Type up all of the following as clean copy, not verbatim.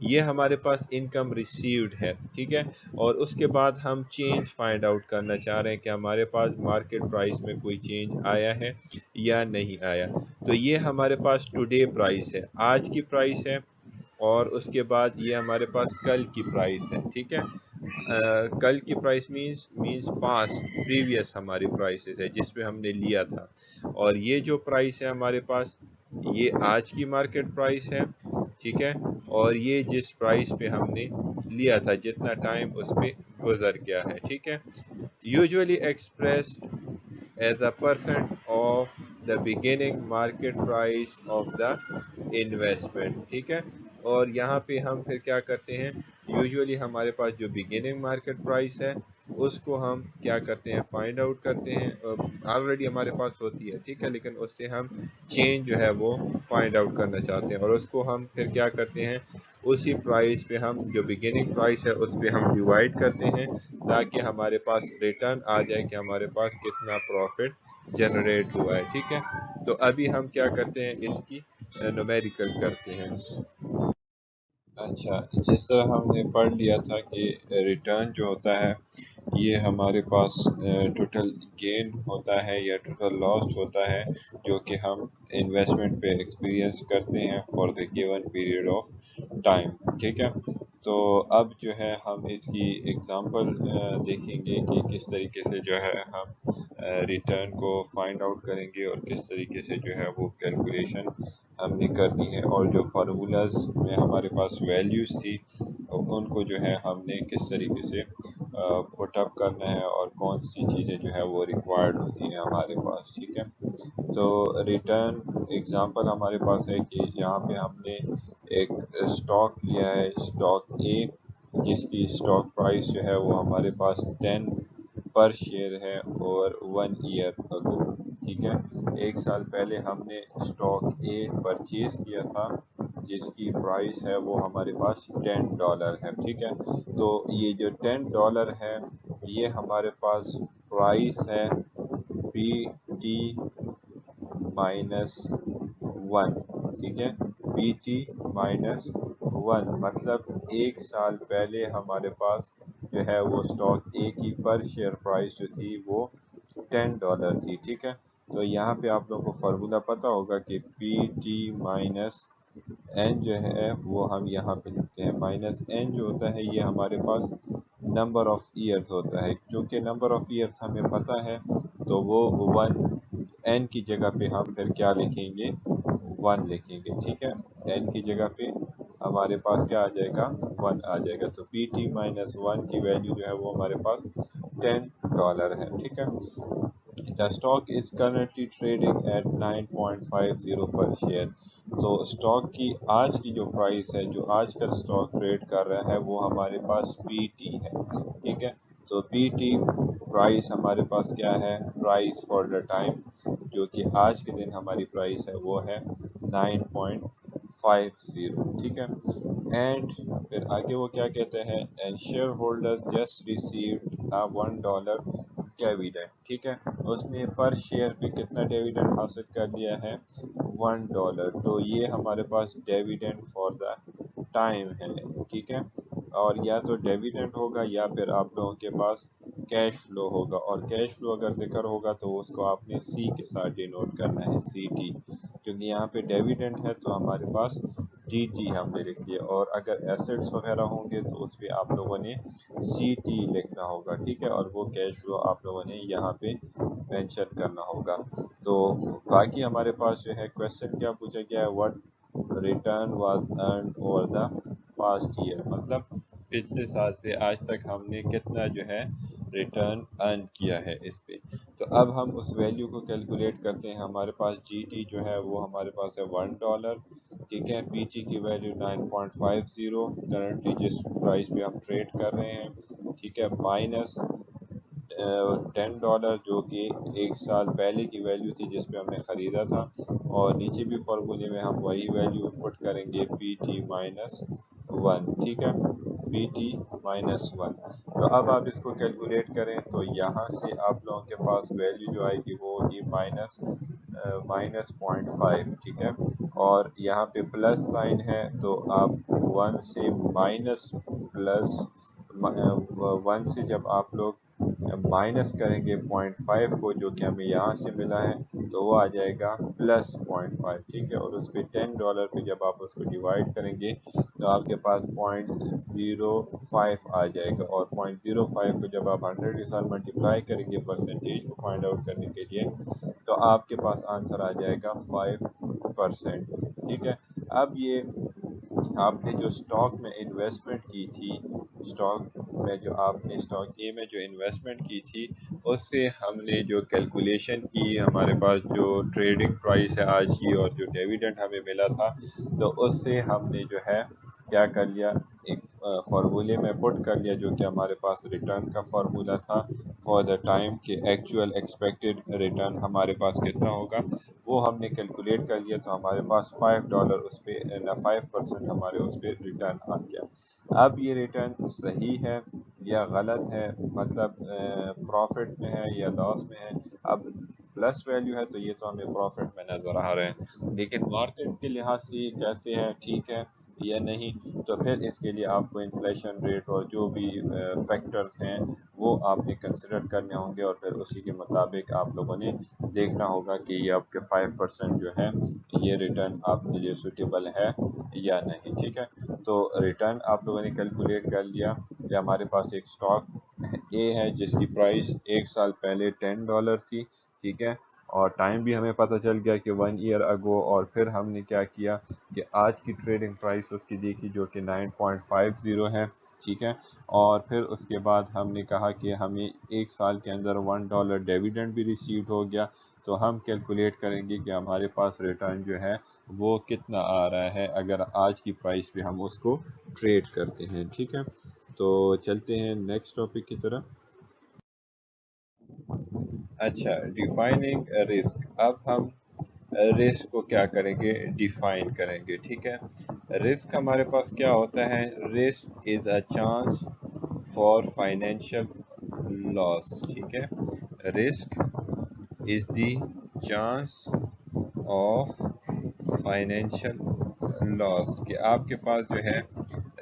یہ ہمارے پاس income received ہے، ٹھیک ہے، اور اس کے بعد ہم چینج فائنڈ آؤٹ کرنا چاہ رہے ہیں کہ ہمارے پاس مارکیٹ پرائس میں کوئی چینج آیا ہے یا نہیں آیا. تو یہ ہمارے پاس ٹوڈے پرائس ہے، آج کی پرائس ہے، اور اس کے بعد یہ ہمارے پاس کل کی پرائس ہے، ٹھیک ہے. کل کی پرائس مینس پاس پریویس ہماری پرائسز ہے جس پہ ہم نے لیا تھا، اور یہ جو پرائس ہے ہمارے پاس یہ آج کی مارکیٹ پرائس ہے، ٹھیک ہے، اور یہ جس پرائس پہ ہم نے لیا تھا جتنا ٹائم اس پہ گزر گیا ہے، ٹھیک ہے. Usually expressed as a percent of the beginning market price of the investment, ٹھیک ہے. اور یہاں پہ ہم پھر کیا کرتے ہیں، یوزولی ہمارے پاس جو بگننگ مارکیٹ پرائس ہے اس کو ہم کیا کرتے ہیں، فائنڈ آؤٹ کرتے ہیں، آلریڈی ہمارے پاس ہوتی ہے، ٹھیک ہے، لیکن اس سے ہم چینج جو ہے وہ فائنڈ آؤٹ کرنا چاہتے ہیں، اور اس کو ہم پھر کیا کرتے ہیں، اسی پرائس پہ ہم جو بگننگ پرائس ہے اس پہ ہم ڈیوائڈ کرتے ہیں تاکہ ہمارے پاس ریٹرن آ جائے کہ ہمارے پاس کتنا پروفٹ جنریٹ ہوا ہے، ٹھیک ہے. تو ابھی ہم کیا کرتے ہیں، اس کی نومیریکل کرتے ہیں. اچھا، جس طرح ہم نے پڑھ لیا تھا کہ ریٹرن جو ہوتا ہے یہ ہمارے پاس ٹوٹل گین ہوتا ہے یا ٹوٹل لاس ہوتا ہے جو کہ ہم انویسٹمنٹ پہ ایکسپیرینس کرتے ہیں for the given period of time, ٹھیک ہے. تو اب جو ہے ہم اس کی ایگزامپل دیکھیں گے کہ کس طریقے سے جو ہے ہم ریٹرن کو فائنڈ آؤٹ کریں گے اور کس طریقے سے جو ہے وہ کیلکولیشن ہم نے کرنی ہے، اور جو فارمولاز میں ہمارے پاس ویلیوز تھی ان کو جو ہے ہم نے کس طریقے سے پٹ اپ کرنا ہے اور کون سی چیزیں جو ہے وہ ریکوائرڈ ہوتی ہیں ہمارے پاس، ٹھیک ہے. تو ریٹرن ایگزامپل ہمارے پاس ہے کہ یہاں پہ ہم نے ایک اسٹاک لیا ہے، اسٹاک اے، جس کی اسٹاک پرائس جو ہے وہ ہمارے پاس 10 پر شیئر ہے اور 1 ایئر اگو، ٹھیک ہے. ایک سال پہلے ہم نے اسٹاک اے پرچیز کیا تھا جس کی پرائس ہے وہ ہمارے پاس $10 ہے، ٹھیک ہے. تو یہ جو $10 ہے یہ ہمارے پاس پرائس ہے پی ٹی مائنس 1، ٹھیک ہے، پی ٹی مائنس 1، مطلب ایک سال پہلے ہمارے پاس جو ہے وہ اسٹاک اے کی پر شیئر پرائس جو تھی وہ $10 تھی، ٹھیک ہے. تو یہاں پہ آپ لوگوں کو فارمولا پتہ ہوگا کہ پی ٹی مائنس این جو ہے وہ ہم یہاں پہ لکھتے ہیں، مائنس این جو ہوتا ہے یہ ہمارے پاس نمبر آف ایئرز ہوتا ہے، چونکہ نمبر آف ایئرز ہمیں پتہ ہے تو وہ 1 این کی جگہ پہ ہم پھر کیا لکھیں گے، 1 لکھیں گے، ٹھیک ہے. این کی جگہ پہ ہمارے پاس کیا آ جائے گا، 1 آ جائے گا. تو پی ٹی مائنس 1 کی ویلیو جو ہے وہ ہمارے پاس $10 ہے، ٹھیک ہے. The stock is currently trading at 9.50 per share. تو اسٹاک کی آج کی جو پرائس ہے، جو آج کل اسٹاک ٹریڈ کر رہا ہے وہ ہمارے پاس پی ٹی ہے، ٹھیک ہے. تو پی ٹی پرائس ہمارے پاس کیا ہے، پرائس فار دا ٹائم، جو کہ آج کے دن ہماری پرائس ہے وہ ہے 9.50، ٹھیک ہے. اینڈ پھر آگے وہ کیا کہتے ہیں، and share holders just received $1 dividend, ٹھیک ہے. اس نے پر شیئر پہ کتنا ڈیویڈنڈ حاصل کر لیا ہے، $1. تو یہ ہمارے پاس ڈیویڈنڈ فار دا ٹائم ہے، ٹھیک ہے. اور یا تو ڈیویڈنڈ ہوگا یا پھر آپ لوگوں کے پاس کیش فلو ہوگا، اور کیش فلو اگر ذکر ہوگا تو اس کو آپ نے سی کے ساتھ ڈینوٹ کرنا ہے، سی ٹی، کیونکہ یہاں پہ ڈیویڈنڈ ہے تو ہمارے پاس ڈی ٹی ہم نے لکھ لیا، اور اگر ایسٹس وغیرہ ہوں گے تو اس پہ آپ لوگوں نے سی ٹی لکھنا ہوگا، ٹھیک ہے. اور وہ کیش فلو آپ لوگوں نے یہاں پہ مینشن کرنا ہوگا. تو باقی ہمارے پاس جو ہے کویشچن کیا پوچھا گیا ہے، what return was earned over the past year, مطلب پچھلے سال سے آج تک ہم نے کتنا جو ہے ریٹرن ارن کیا ہے اس پہ. تو اب ہم اس ویلیو کو کیلکولیٹ کرتے ہیں. ہمارے پاس جی ٹی جو ہے وہ ہمارے پاس ہے $1، ٹھیک ہے. پی ٹی کی ویلیو 9.50 کرنٹلی جس پرائس پہ ہم ٹریڈ کر رہے ہیں، ٹھیک ہے، مائنس $10 جو کہ ایک سال پہلے کی ویلیو تھی جس پہ ہم نے خریدا تھا، اور نیچے بھی فارمولے میں ہم وہی ویلیو پٹ کریں گے، پی ٹی مائنس 1، ٹھیک ہے، پی ٹی مائنس 1. تو اب آپ اس کو کیلکولیٹ کریں تو یہاں سے آپ لوگوں کے پاس ویلیو جو آئے گی وہ ہوگی مائنس 0.5، ٹھیک ہے. اور یہاں پہ پلس سائن ہے تو آپ 1 سے مائنس پلس 1 سے جب آپ لوگ مائنس کریں گے 0.5 کو جو کہ ہمیں یہاں سے ملا ہے تو وہ آ جائے گا پلس 0.5. ٹھیک ہے, اور اس پہ $10 پہ جب آپ اس کو ڈیوائڈ کریں گے تو آپ کے پاس 0.05 آ جائے گا, اور 0.05 کو جب آپ 100 کے ساتھ ملٹیپلائی کریں گے پرسنٹیج کو فائنڈ آؤٹ کرنے کے لیے تو آپ کے پاس آنسر آ جائے گا 5%. ٹھیک ہے, اب یہ آپ نے جو اسٹاک میں انویسٹمنٹ کی تھی, اسٹاک میں جو آپ نے اسٹاک اے میں جو انویسٹمنٹ کی تھی اس سے ہم نے جو کیلکولیشن کی, ہمارے پاس جو ٹریڈنگ پرائس ہے آج کی اور جو ڈیویڈنڈ ہمیں ملا تھا تو اس سے ہم نے جو ہے کیا کر لیا, ایک فارمولے میں پٹ کر لیا جو کہ ہمارے پاس ریٹرن کا فارمولا تھا فار دا ٹائم کہ ایکچوئل ایکسپیکٹڈ ریٹرن ہمارے پاس کتنا ہوگا وہ ہم نے کیلکولیٹ کر لیا, تو ہمارے پاس $5 اس پہ 5% ہمارے اس پہ ریٹرن آ گیا. اب یہ ریٹرن صحیح ہے یا غلط ہے, مطلب پروفٹ میں ہے یا لاس میں ہے, اب پلس ویلیو ہے تو یہ تو ہمیں پروفٹ میں نظر آ رہے ہیں, لیکن مارکیٹ کے لحاظ سے کیسے ہے, ٹھیک ہے یا نہیں, تو پھر اس کے لیے آپ کو انفلیشن ریٹ اور جو بھی فیکٹرز ہیں وہ آپ نے کنسیڈر کرنے ہوں گے, اور پھر اسی کے مطابق آپ لوگوں نے دیکھنا ہوگا کہ یہ آپ کے 5% جو ہے یہ ریٹرن آپ کے لیے سوٹیبل ہے یا نہیں. ٹھیک ہے, تو ریٹرن آپ لوگوں نے کیلکولیٹ کر لیا کہ ہمارے پاس ایک اسٹاک اے ہے جس کی پرائس ایک سال پہلے $10 تھی. ٹھیک ہے, اور ٹائم بھی ہمیں پتہ چل گیا کہ 1 ایئر اگو, اور پھر ہم نے کیا کیا کہ آج کی ٹریڈنگ پرائس اس کی دیکھی جو کہ 9.50 ہے. ٹھیک ہے, اور پھر اس کے بعد ہم نے کہا کہ ہمیں ایک سال کے اندر $1 ڈیویڈنڈ بھی ریسیوڈ ہو گیا, تو ہم کیلکولیٹ کریں گے کہ ہمارے پاس ریٹرن جو ہے وہ کتنا آ رہا ہے اگر آج کی پرائس پہ ہم اس کو ٹریڈ کرتے ہیں. ٹھیک ہے, تو چلتے ہیں نیکسٹ ٹاپک کی طرف. اچھا, ڈیفائننگ رسک. اب ہم رسک کو کیا کریں گے, ڈیفائن کریں گے. ٹھیک ہے, رسک ہمارے پاس کیا ہوتا ہے, risk is a chance for financial loss. ٹھیک ہے, risk is the chance of financial loss, کہ آپ کے پاس جو ہے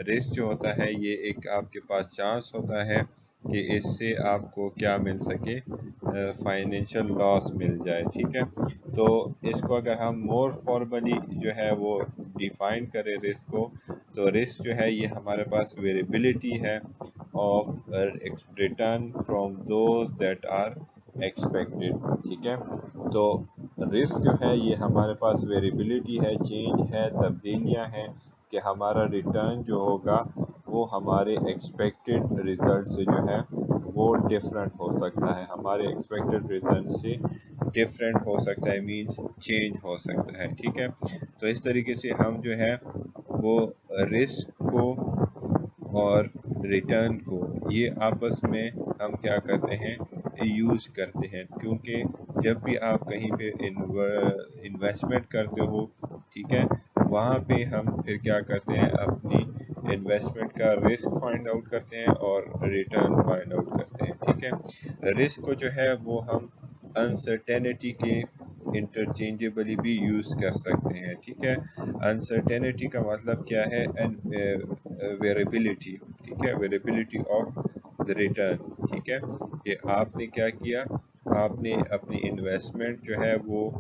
رسک جو ہوتا ہے یہ ایک آپ کے پاس چانس ہوتا ہے کہ اس سے آپ کو کیا مل سکے, فائنینشیل لاس مل جائے. ٹھیک ہے, تو اس کو اگر ہم مور فارملی جو ہے وہ ڈیفائن کریں رسک کو, تو رسک جو ہے یہ ہمارے پاس ویریبلٹی ہے of return from those that are expected. ٹھیک ہے, تو رسک جو ہے یہ ہمارے پاس ویریبلٹی ہے, چینج ہے, تبدیلیاں ہیں کہ ہمارا ریٹرن جو ہوگا وہ ہمارے ایکسپیکٹڈ ریزلٹ سے جو ہے وہ ڈفرینٹ ہو سکتا ہے, ہمارے ایکسپیکٹڈ ریزلٹ سے ڈفرینٹ ہو سکتا ہے, مینز چینج ہو سکتا ہے. ٹھیک ہے, تو اس طریقے سے ہم جو ہے وہ رسک کو اور ریٹرن کو یہ آپس میں ہم کیا کرتے ہیں, یوز کرتے ہیں, کیونکہ جب بھی آپ کہیں پہ انویسٹمنٹ کرتے ہو, ٹھیک ہے, وہاں پہ ہم پھر کیا کرتے ہیں, اپنی انویسٹمنٹ کا رسک فائنڈ آؤٹ کرتے ہیں اور ریٹرن فائنڈ آؤٹ کرتے ہیں. ٹھیک ہے, رسک کو جو ہے وہ ہم انسرٹینٹی کے انٹرچینجبلی بھی یوز کر سکتے ہیں. ٹھیک ہے, انسرٹینٹی کا مطلب کیا ہے, ویریبلٹی. ٹھیک ہے, ویریبلٹی آف ریٹرن. ٹھیک ہے, کہ آپ نے کیا کیا, آپ نے اپنی انویسٹمنٹ جو ہے وہ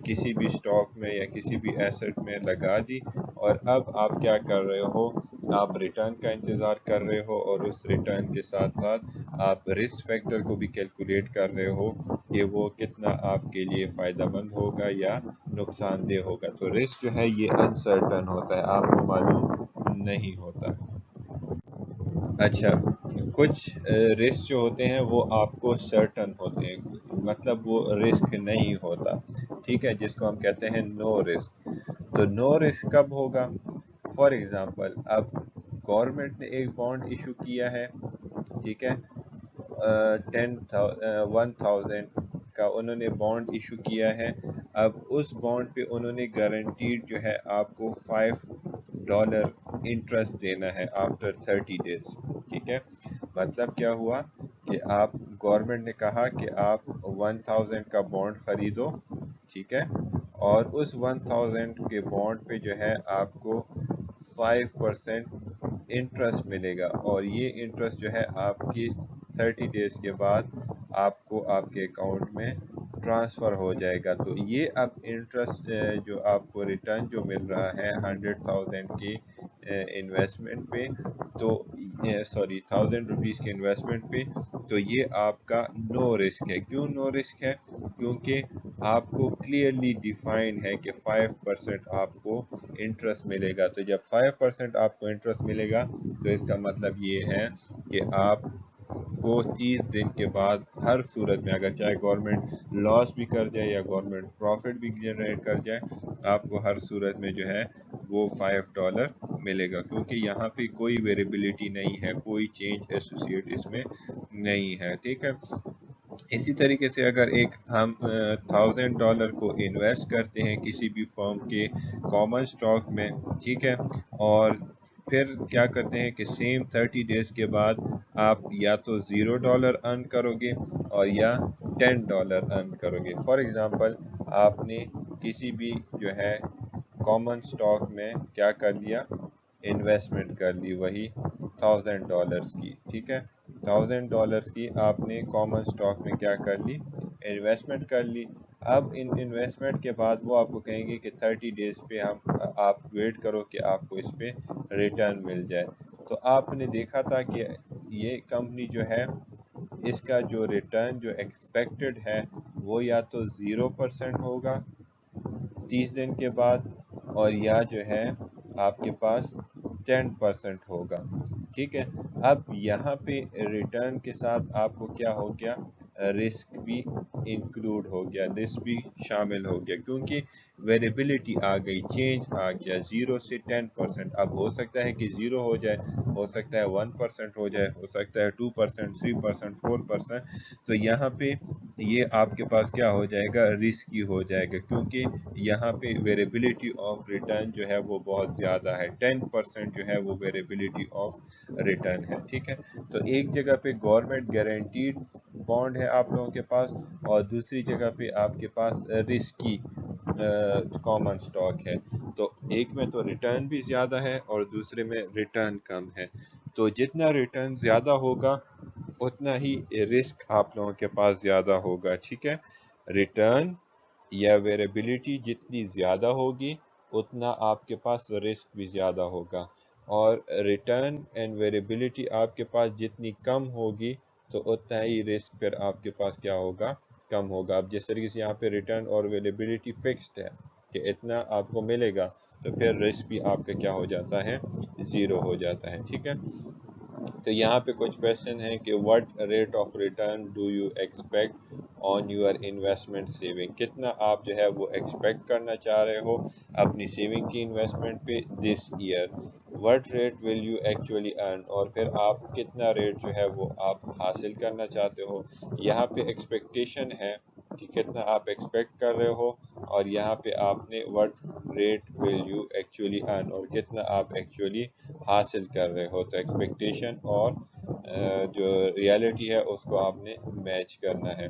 کسی بھی اسٹاک میں یا کسی بھی ایسٹ میں لگا دی, اور اب آپ کیا کر رہے ہو, آپ ریٹرن کا انتظار کر رہے ہو, اور اس ریٹرن کے ساتھ ساتھ آپ رسک فیکٹر کو بھی کیلکولیٹ کر رہے ہو کہ وہ کتنا آپ کے لیے فائدہ مند ہوگا یا نقصان دہ ہوگا. تو رسک جو ہے یہ انسرٹن ہوتا ہے, آپ کو معلوم نہیں ہوتا. اچھا, کچھ رسک جو ہوتے ہیں وہ آپ کو سرٹن ہوتے ہیں, مطلب وہ رسک نہیں ہوتا. ٹھیک ہے, جس کو ہم کہتے ہیں نو رسک. تو نو رسک کب ہوگا, فار ایگزامپل اب گورنمنٹ نے ایک بانڈ ایشو کیا ہے, ٹھیک ہے, 1000 کا انہوں نے بانڈ ایشو کیا ہے. اب اس بانڈ پہ انہوں نے گارنٹیڈ جو ہے آپ کو $5 انٹرسٹ دینا ہے آفٹر 30 days. ٹھیک ہے, مطلب کیا ہوا کہ آپ گورنمنٹ نے کہا کہ آپ 1000 کا بانڈ خریدو. ٹھیک ہے, اور اس 1000 کے بانڈ پہ جو ہے آپ کو 5% انٹرسٹ ملے گا، اور یہ انٹرسٹ جو ہے آپ کی 30 ڈیز کے بعد آپ کو آپ کے اکاؤنٹ میں ٹرانسفر ہو جائے گا۔ تو یہ اب انٹرسٹ جو آپ کو ریٹرن جو مل رہا ہے 100,000 کی انویسٹمنٹ پہ، تو سوری 1000 روپیز کی انویسٹمنٹ پہ، تو یہ آپ کا نو رسک ہے۔ کیوں نو رسک ہے؟ کیونکہ آپ کو کلیئرلی ڈیفائن ہے کہ 5% آپ کو انٹرسٹ ملے گا۔ تو جب 5% آپ کو انٹرسٹ ملے گا تو اس کا مطلب یہ ہے کہ آپ کو 30 دن کے بعد ہر صورت میں، اگر چاہے گورنمنٹ لاس بھی کر جائے یا گورنمنٹ پروفٹ بھی جنریٹ کر جائے، آپ کو ہر صورت میں جو ہے وہ $5 ملے گا، کیونکہ یہاں پہ کوئی ویریبلٹی نہیں ہے، کوئی چینج ایسوسیٹ اس میں نہیں ہے، ٹھیک ہے۔ اسی طریقے سے اگر ایک ہم $1000 کو انویسٹ کرتے ہیں کسی بھی فرم کے کامن سٹاک میں، ٹھیک ہے، اور پھر کیا کرتے ہیں کہ سیم 30 ڈیز کے بعد آپ یا تو $0 ارن کرو گے اور یا $10 ارن کرو گے۔ فار ایگزامپل آپ نے کسی بھی جو ہے کامن سٹاک میں کیا کر لیا، انویسٹمنٹ کر لی وہی $1000 کی، ٹھیک ہے، $1000 کی آپ نے کامن سٹاک میں کیا کر لی، انویسٹمنٹ کر لی۔ اب ان انویسٹمنٹ کے بعد وہ آپ کو کہیں گے کہ 30 ڈیز پہ آپ ویٹ کرو کہ آپ کو اس پہ ریٹرن مل جائے۔ تو آپ نے دیکھا تھا کہ یہ کمپنی جو ہے اس کا جو ریٹرن جو ایکسپیکٹڈ ہے وہ یا تو 0% ہوگا 30 دن کے بعد، اور یا جو ہے آپ کے پاس 10% ہوگا، ٹھیک ہے۔ اب یہاں پہ ریٹرن کے ساتھ آپ کو کیا ہو گیا، رسک بھی انکلوڈ ہو گیا، رسک بھی شامل ہو گیا، کیونکہ ویریبلٹی آ گئی، چینج آ گیا 0 سے 10%۔ اب ہو سکتا ہے کہ 0 ہو جائے، ہو سکتا ہے 1% ہو جائے، ہو سکتا ہے 2%، 3%، 4%۔ تو یہاں پہ یہ آپ کے پاس کیا ہو جائے گا، رسکی ہو جائے گا، کیونکہ یہاں پہ ویریبلٹی آف ریٹرن جو ہے وہ بہت زیادہ ہے، 10% جو ہے وہ ویریبلٹی آف ریٹرن ہے، ٹھیک ہے۔ تو ایک جگہ پہ گورنمنٹ گارنٹیڈ بانڈ ہے آپ لوگوں کے پاس، اور دوسری جگہ پہ آپ کے پاس رسکی کامن سٹاک ہے۔ تو ایک میں تو ریٹرن بھی زیادہ ہے اور دوسرے میں ریٹرن کم ہے۔ تو جتنا ریٹرن زیادہ ہوگا اتنا ہی رسک آپ لوگوں کے پاس زیادہ ہوگا، ٹھیک ہے۔ ریٹرن یا ویریبلٹی جتنی زیادہ ہوگی اتنا آپ کے پاس رسک بھی زیادہ ہوگا، اور ریٹرن اینڈ ویریبلٹی آپ کے پاس جتنی کم ہوگی تو اتنا ہی رسک پھر آپ کے پاس کیا ہوگا، کم ہوگا۔ اب جس طریقے سے یہاں پہ ریٹرن اور ویلیبلٹی فکسڈ ہے کہ اتنا آپ کو ملے گا، تو پھر رسک بھی آپ کا کیا ہو جاتا ہے، 0 ہو جاتا ہے، ٹھیک ہے۔ تو یہاں پہ کچھ کویشچن ہیں کہ what rate of return do you expect on your investment saving، کتنا آپ جو ہے وہ ایکسپیکٹ کرنا چاہ رہے ہو اپنی سیونگ کی انویسٹمنٹ پہ this year، what rate will you actually earn، اور پھر آپ کتنا ریٹ جو ہے وہ آپ حاصل کرنا چاہتے ہو۔ یہاں پہ ایکسپیکٹیشن ہے کہ کتنا آپ ایکسپیکٹ کر رہے ہو، اور یہاں پہ آپ نے what rate will you actually earn، اور کتنا آپ ایکچولی حاصل کر رہے ہو۔ تو ایکسپیکٹیشن اور جو ریالٹی ہے اس کو آپ نے میچ کرنا ہے۔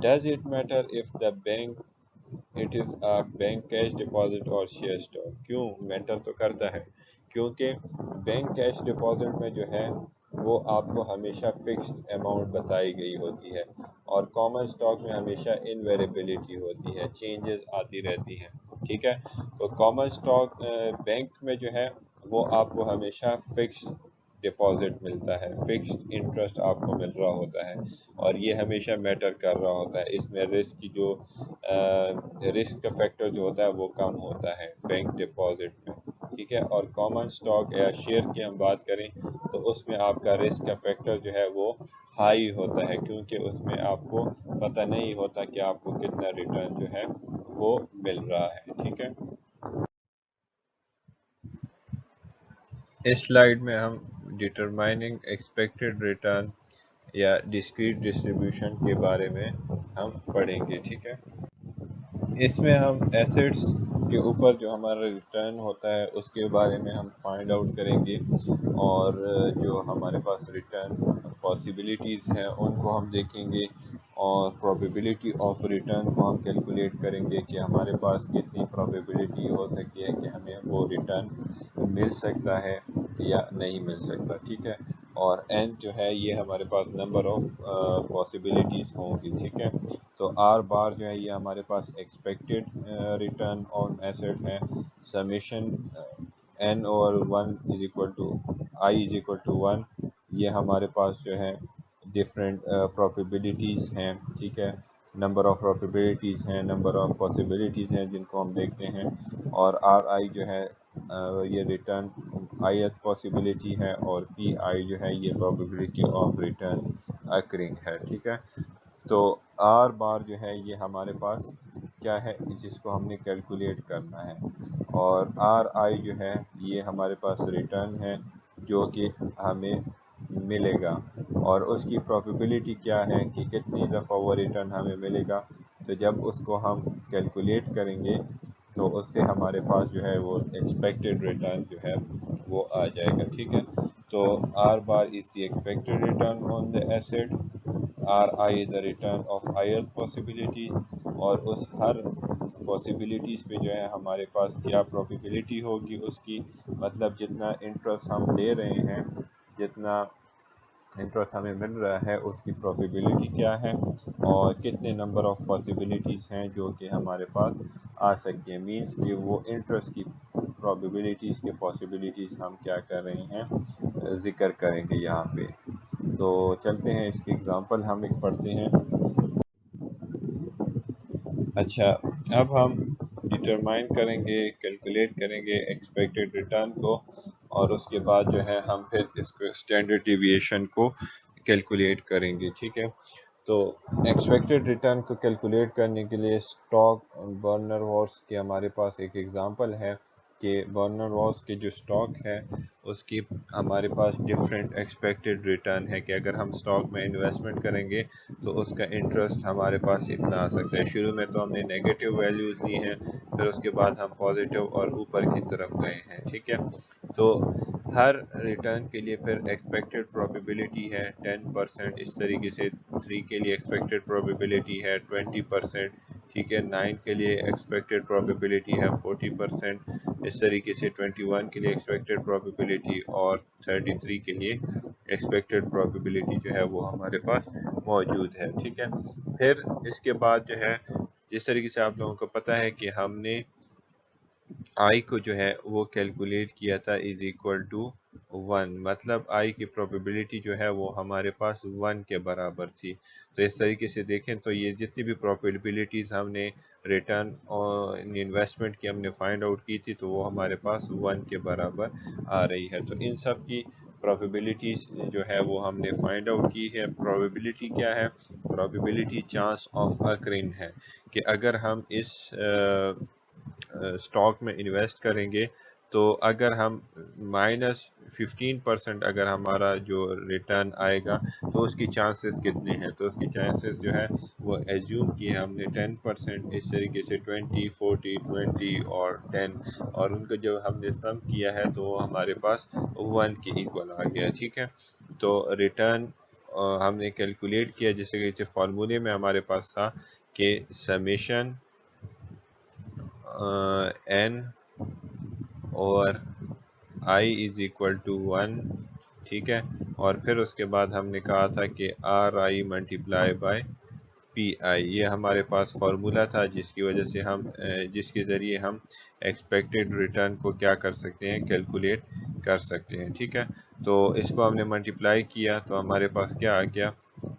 Does it matter if the bank it is a bank cash deposit اور شیئر اسٹاک، کیوں میٹر تو کرتا ہے، کیونکہ بینک کیش ڈپازٹ میں جو ہے وہ آپ کو ہمیشہ فکسڈ اماؤنٹ بتائی گئی ہوتی ہے، اور کامن اسٹاک میں ہمیشہ انویریبلٹی ہوتی ہے، چینجز آتی رہتی ہیں، ٹھیک ہے۔ تو کامن اسٹاک بینک میں جو ہے وہ آپ کو ہمیشہ فکسڈ ڈپازٹ ملتا ہے، فکسڈ انٹرسٹ آپ کو مل رہا ہوتا ہے، اور یہ ہمیشہ میٹر کر رہا ہوتا ہے۔ اس میں رسک کی جو رسک کا فیکٹر جو ہوتا ہے وہ کم ہوتا ہے بینک ڈپازٹ میں، ٹھیک ہے۔ اور کامن اسٹاک یا شیئر کی ہم بات کریں تو اس میں آپ کا رسک کا فیکٹر جو ہے وہ ہائی ہوتا ہے، کیونکہ اس میں آپ کو پتہ نہیں ہوتا کہ آپ کو کتنا ریٹرن جو ہے وہ مل رہا ہے، ٹھیک ہے۔ اس سلائیڈ میں ہم ڈٹرمائننگ ایکسپیکٹڈ ریٹرن یا ڈسکریٹ ڈسٹریبیوشن کے بارے میں ہم پڑھیں گے، ٹھیک ہے۔ اس میں ہم ایسٹس کے اوپر جو ہمارا ریٹرن ہوتا ہے اس کے بارے میں ہم فائنڈ آؤٹ کریں گے، اور جو ہمارے پاس ریٹرن پاسبلٹیز ہیں ان کو ہم دیکھیں گے اور probability آف ریٹرن کو ہم کیلکولیٹ کریں گے کہ ہمارے پاس کتنی probability ہو سکتی ہے کہ ہمیں وہ ریٹرن مل سکتا ہے یا نہیں مل سکتا، ٹھیک ہے۔ اور n جو ہے یہ ہمارے پاس نمبر آف پاسبلٹیز ہوں گی، ٹھیک ہے۔ تو r بار جو ہے یہ ہمارے پاس ایکسپیکٹڈ ریٹرن آن ایسٹ ہے، سمیشن n اور 1 is equal to i is equal to 1، یہ ہمارے پاس جو ہے ڈفرینٹ پروبیبلٹیز ہیں، ٹھیک ہے، نمبر آف پروبیبلٹیز ہیں، نمبر آف پاسبلٹیز ہیں جن کو ہم دیکھتے ہیں، اور آر آئی جو ہے یہ ریٹرن آئی ایتھ پاسبلٹی ہے، اور پی آئی جو ہے یہ پروبیبلٹی آف ریٹرن اکرنگ ہے، ٹھیک ہے۔ تو آر بار جو ہے یہ ہمارے پاس کیا ہے جس کو ہم نے کیلکولیٹ کرنا ہے، اور آر آئی جو ہے یہ ہمارے پاس ریٹرن ہے جو کہ ہمیں ملے گا، اور اس کی پروبیبلٹی کیا ہے کہ کتنی دفعہ وہ ریٹرن ہمیں ملے گا۔ تو جب اس کو ہم کیلکولیٹ کریں گے تو اس سے ہمارے پاس جو ہے وہ ایکسپیکٹڈ ریٹرن جو ہے وہ آ جائے گا، ٹھیک ہے۔ تو R bar is the expected return on the asset, R I the return of higher possibility, اور اس ہر پاسبلٹیز پہ جو ہے ہمارے پاس کیا پروبیبلٹی ہوگی اس کی، مطلب جتنا انٹرسٹ ہم لے رہے ہیں، جتنا انٹرسٹ ہمیں مل رہا ہے اس کی پروبیبلٹی کیا ہے، اور کتنے نمبر آف پاسبلٹیز ہیں جو کہ ہمارے پاس آ سکتی ہیں، مینس کہ وہ انٹرسٹ کی پروبیبلٹیز کے پاسبلٹیز ہم کیا کر رہے ہیں، ذکر کریں گے یہاں پہ۔ تو چلتے ہیں اس کی اگزامپل ہم ایک پڑھتے ہیں۔ اچھا، اب ہم ڈٹرمائن کریں گے، کیلکولیٹ کریں گے ایکسپیکٹڈ ریٹرن کو، اور اس کے بعد جو ہے ہم پھر اس کو اسٹینڈرڈ ڈیویشن کو کیلکولیٹ کریں گے، ٹھیک ہے۔ تو ایکسپیکٹڈ ریٹرن کو کیلکولیٹ کرنے کے لیے اسٹاک برنر وارس کی ہمارے پاس ایک ایگزامپل ہے کہ برنر وارس کے جو اسٹاک ہے اس کی ہمارے پاس ڈفرینٹ ایکسپیکٹڈ ریٹرن ہے کہ اگر ہم اسٹاک میں انویسٹمنٹ کریں گے تو اس کا انٹرسٹ ہمارے پاس اتنا آ سکتا ہے۔ شروع میں تو ہم نے نیگیٹو ویلیوز لی ہیں، پھر اس کے بعد ہم پازیٹیو اور اوپر کی طرف گئے ہیں، ٹھیک ہے۔ تو ہر ریٹرن کے لیے پھر ایکسپیکٹڈ پروبیبلٹی ہے 10%، اس طریقے سے 3 کے لیے ایکسپیکٹڈ پروبیبلٹی ہے 20%، ٹھیک ہے، 9 کے لیے ایکسپیکٹڈ پروبیبلٹی ہے 40%، اس طریقے سے 21 کے لیے ایکسپیکٹڈ پروبیبلٹی، اور 33 کے لیے ایکسپیکٹڈ پروبیبلٹی جو ہے وہ ہمارے پاس موجود ہے، ٹھیک ہے۔ پھر اس کے بعد جو ہے جس طریقے سے آپ لوگوں کو پتہ ہے کہ ہم نے آئی کو جو ہے وہ کیلکولیٹ کیا تھا از اکول ٹو 1، مطلب آئی کی پروبیبلٹی جو ہے وہ ہمارے پاس 1 کے برابر تھی۔ تو اس طریقے سے دیکھیں تو یہ جتنی بھی پروبیبلٹیز ہم نے ریٹرن اور انویسٹمنٹ کی ہم نے فائنڈ آؤٹ کی تھی تو وہ ہمارے پاس 1 کے برابر آ رہی ہے۔ تو ان سب کی پروبیبلٹیز جو ہے وہ ہم نے فائنڈ آؤٹ کی ہے۔ پروبیبلٹی کیا ہے؟ پروبیبلٹی چانس آف اکرنگ ہے کہ اگر ہم اس اسٹاک میں انویسٹ کریں گے تو اگر ہم -15% اگر ہمارا جو ریٹرن آئے گا تو اس کی چانسز کتنے ہیں؟ تو اس کی چانسز جو ہے وہ ایزیوم کی ہم نے 10%، اس طریقے سے 20، 40، 20 اور 10، اور ان کو جب ہم نے سم کیا ہے تو وہ ہمارے پاس 1 کے ایکول آ گیا، ٹھیک ہے۔ تو ریٹرن ہم نے کیلکولیٹ کیا جیسے کہ فارمولے میں ہمارے پاس تھا کہ سمیشن n اور i از اکول ٹو 1، ٹھیک ہے، اور پھر اس کے بعد ہم نے کہا تھا کہ آر آئی ملٹیپلائی بائی پی آئی، یہ ہمارے پاس فارمولا تھا جس کی وجہ سے جس کے ذریعے ہم ایکسپیکٹڈ ریٹرن کو کیا کر سکتے ہیں، کیلکولیٹ کر سکتے ہیں، ٹھیک ہے۔ تو اس کو ہم نے ملٹیپلائی کیا تو ہمارے پاس کیا آ گیا،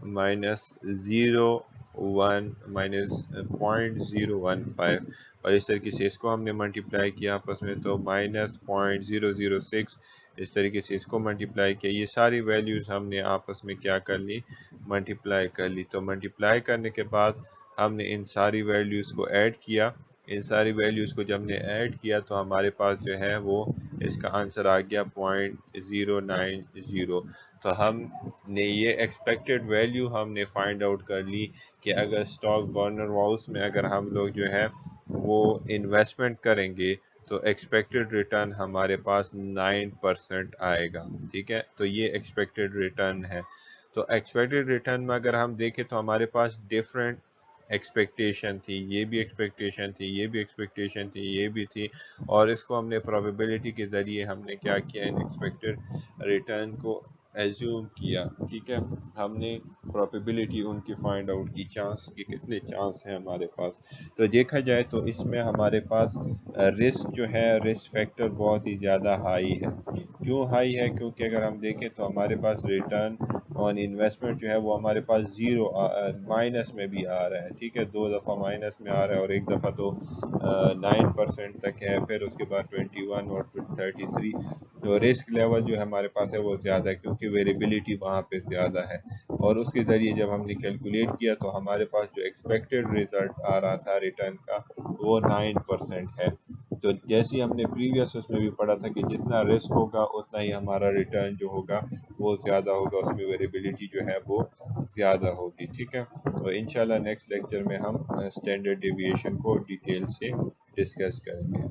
-0.015، اور اس طریقے سے اس کو ہم نے ملٹیپلائی کیا آپس میں تو -0.006، اس طریقے سے اس کو ملٹیپلائی کیا، یہ ساری ویلیوز ہم نے آپس میں کیا کر لی، ملٹیپلائی کر لی۔ تو ملٹیپلائی کرنے کے بعد ہم نے ان ساری ویلیوز کو ایڈ کیا، ان ساری ویلیوز کو جب ہم نے ایڈ کیا تو ہمارے پاس جو ہے وہ اس کا آنسر آ گیا 0.090۔ تو ہم نے یہ ایکسپیکٹڈ ویلیو ہم نے فائنڈ آؤٹ کر لی کہ اگر اسٹاک برنر ہاؤس میں اگر ہم لوگ جو ہے وہ انویسٹمنٹ کریں گے تو ایکسپیکٹڈ ریٹرن ہمارے پاس 9% آئے گا، ٹھیک ہے۔ تو یہ ایکسپیکٹڈ ریٹرن ہے۔ تو ایکسپیکٹڈ ریٹرن میں اگر ہم دیکھیں تو ہمارے پاس ڈفرینٹ ایکسپیکٹیشن تھی، یہ بھی ایکسپیکٹیشن تھی، یہ بھی ایکسپیکٹیشن تھی، یہ بھی تھی، اور اس کو ہم نے پروبیبلٹی کے ذریعے ہم نے کیا کیا، ان ایکسپیکٹڈ ریٹرن کو ایزیوم کیا، ٹھیک ہے، ہم نے پروبیبلٹی ان کی فائنڈ آؤٹ کی، چانس کی کتنے چانس ہیں ہمارے پاس. تو دیکھا جائے تو اس میں ہمارے پاس رسک جو ہے، رسک فیکٹر بہت ہی زیادہ ہائی ہے. کیوں ہائی ہے؟ کیونکہ اگر ہم دیکھیں تو ہمارے پاس ریٹرن آن انویسٹمنٹ جو ہے وہ ہمارے پاس زیرو مائنس میں بھی آ رہا ہے، ٹھیک ہے، 2 دفعہ مائنس میں آ رہا ہے، اور ایک دفعہ تو 9% تک ہے، پھر اس کے بعد 21 اور 33. تو رسک لیول جو ہمارے پاس ہے وہ زیادہ ہے، کیونکہ ویریبلٹی وہاں پہ زیادہ ہے، اور اس کے ذریعے جب ہم نے کیلکولیٹ کیا تو ہمارے پاس جو ایکسپیکٹڈ ریزلٹ آ رہا تھا ریٹرن کا وہ 9% ہے. تو جیسے ہم نے پریویس اس میں بھی پڑھا تھا کہ جتنا رسک ہوگا اتنا ہی ہمارا ریٹرن جو ہوگا وہ زیادہ ہوگا، اس میں ویریبلٹی جو ہے وہ زیادہ ہوگی. ٹھیک ہے، تو انشاءاللہ نیکسٹ لیکچر میں ہم اسٹینڈرڈ ڈیویشن کو ڈیٹیل سے ڈسکس کریں گے.